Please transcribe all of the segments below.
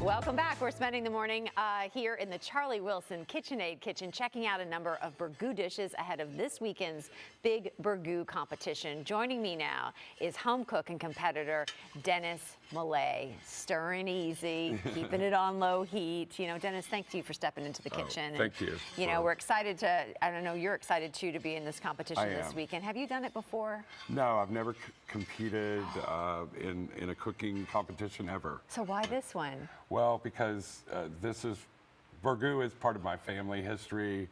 Welcome back. We're spending the morning here in the Charlie Wilson KitchenAid kitchen, checking out a number of Burgoo dishes ahead of this weekend's big Burgoo competition. Joining me now is home cook and competitor Dennis Millay. Stirring easy, keeping it on low heat. You know, Dennis, thank you for stepping into the kitchen. Thank you. You know, we're excited to, I don't know, you're excited too to be in this competition this weekend. Have you done it before? No, I've never competed in a cooking competition ever. So why this one? Well, because Burgoo is part of my family history.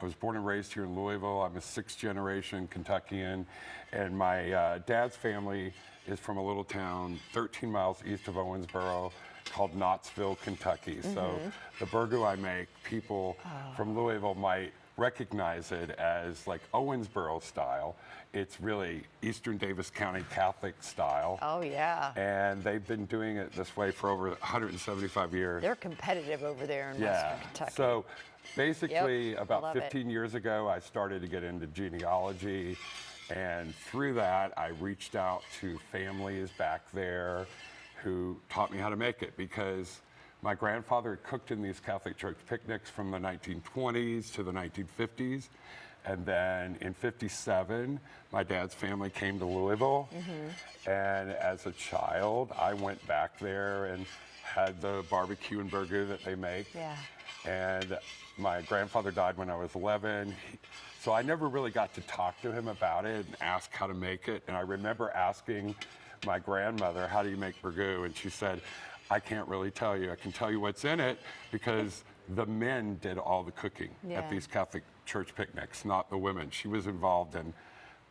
I was born and raised here in Louisville. I'm a sixth generation Kentuckian, and my dad's family is from a little town 13 miles east of Owensboro called Knoxville, Kentucky. So the Burgoo I make, people from Louisville might recognize it as like Owensboro style. It's really Eastern Davis County Catholic style. Oh, yeah. And they've been doing it this way for over 175 years. They're competitive over there in Western Kentucky. So basically, about 15 years ago, I started to get into genealogy. And through that, I reached out to families back there who taught me how to make it, because my grandfather had cooked in these Catholic church picnics from the 1920s to the 1950s. And then in '57, my dad's family came to Louisville. And as a child, I went back there and had the barbecue and Burgoo that they make. And my grandfather died when I was 11. So I never really got to talk to him about it and ask how to make it. And I remember asking my grandmother, how do you make Burgoo? And she said, I can't really tell you. I can tell you what's in it because the men did all the cooking at these Catholic church picnics, not the women. She was involved in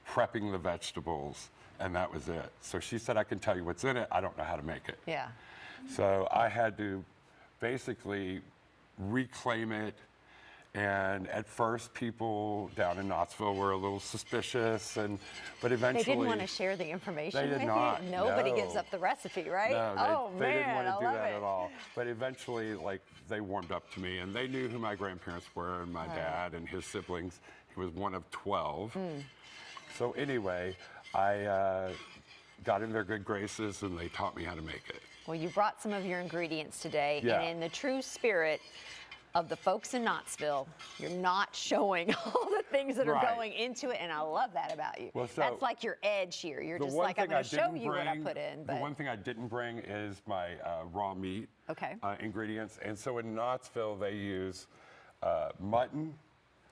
prepping the vegetables, and that was it. So she said, I can tell you what's in it. I don't know how to make it. So I had to basically reclaim it. And at first, people down in Knoxville were a little suspicious, but eventually they didn't want to share the information. They did not. Nobody gives up the recipe, right? No, they didn't want to do that at all. But eventually, like, they warmed up to me, and they knew who my grandparents were, and my dad and his siblings. He was one of 12. So anyway, I got in their good graces, and they taught me how to make it. Well, you brought some of your ingredients today, and in the true spirit of the folks in Knoxville, you're not showing all the things that are going into it, and I love that about you. Well, so that's like your edge here. You're just like, I'm going to show you what I put in. The one thing I didn't bring is my raw meat ingredients. And so in Knoxville, they use mutton,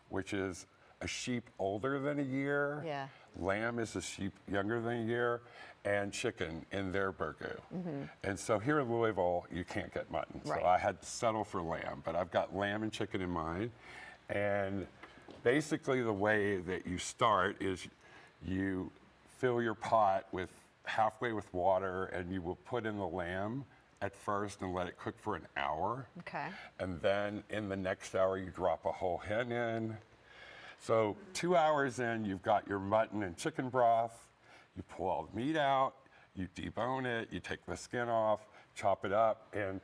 which is a sheep older than a year. Lamb is a sheep younger than a year, and chicken in their Burgoo. And so here in Louisville, you can't get mutton. So I had to settle for lamb, but I've got lamb and chicken in mine. And basically the way that you start is you fill your pot with halfway with water, and you will put in the lamb at first and let it cook for an hour. And then in the next hour, you drop a whole hen in. So 2 hours in, you've got your mutton and chicken broth. You pull all the meat out, you debone it, you take the skin off, chop it up, and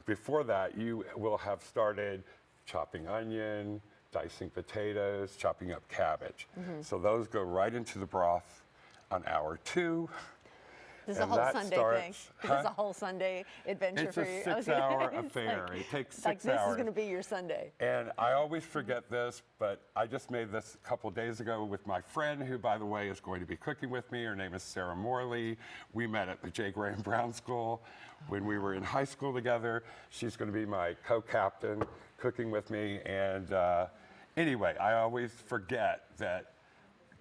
before that, you will have started chopping onion, dicing potatoes, chopping up cabbage. So those go right into the broth on hour 2. This is a whole Sunday thing. This is a whole Sunday adventure for you. It's a 6-hour affair. It takes 6 hours. This is going to be your Sunday. And I always forget this, but I just made this a couple of days ago with my friend, who, by the way, is going to be cooking with me. Her name is Sarah Morley. We met at the J. Graham Brown School when we were in high school together. She's going to be my co-captain cooking with me. And anyway, I always forget that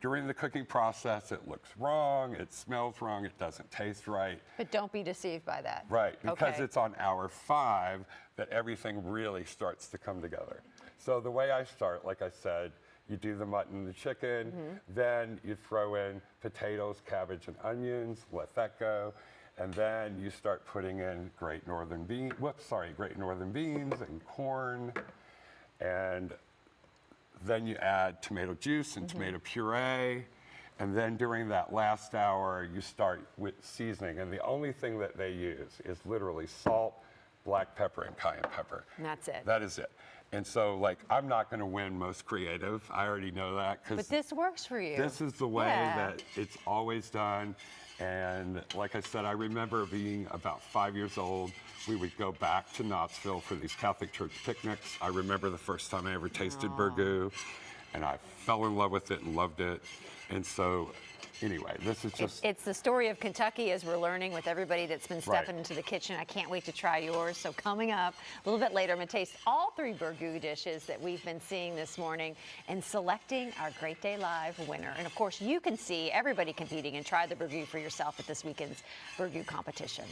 during the cooking process, it looks wrong, it smells wrong, it doesn't taste right. But don't be deceived by that. Right, because it's on hour 5 that everything really starts to come together. So the way I start, like I said, you do the mutton and the chicken, then you throw in potatoes, cabbage, and onions, let that go, and then you start putting in Great Northern beans and corn, and then you add tomato juice and tomato puree. And then during that last hour, you start with seasoning. And the only thing that they use is literally salt, black pepper and cayenne pepper. And that's it. That is it. And so, like, I'm not going to win most creative. I already know that. But this works for you. This is the way that it's always done. And like I said, I remember being about 5 years old. We would go back to Knoxville for these Catholic church picnics. I remember the first time I ever tasted burgoo, and I fell in love with it and loved it. And so, anyway, this is just... It's the story of Kentucky, as we're learning with everybody that's been stepping into the kitchen. I can't wait to try yours. So coming up a little bit later, I'm going to taste all 3 burgoo dishes that we've been seeing this morning and selecting our Great Day Live winner. And of course, you can see everybody competing and try the burgoo for yourself at this weekend's burgoo competition.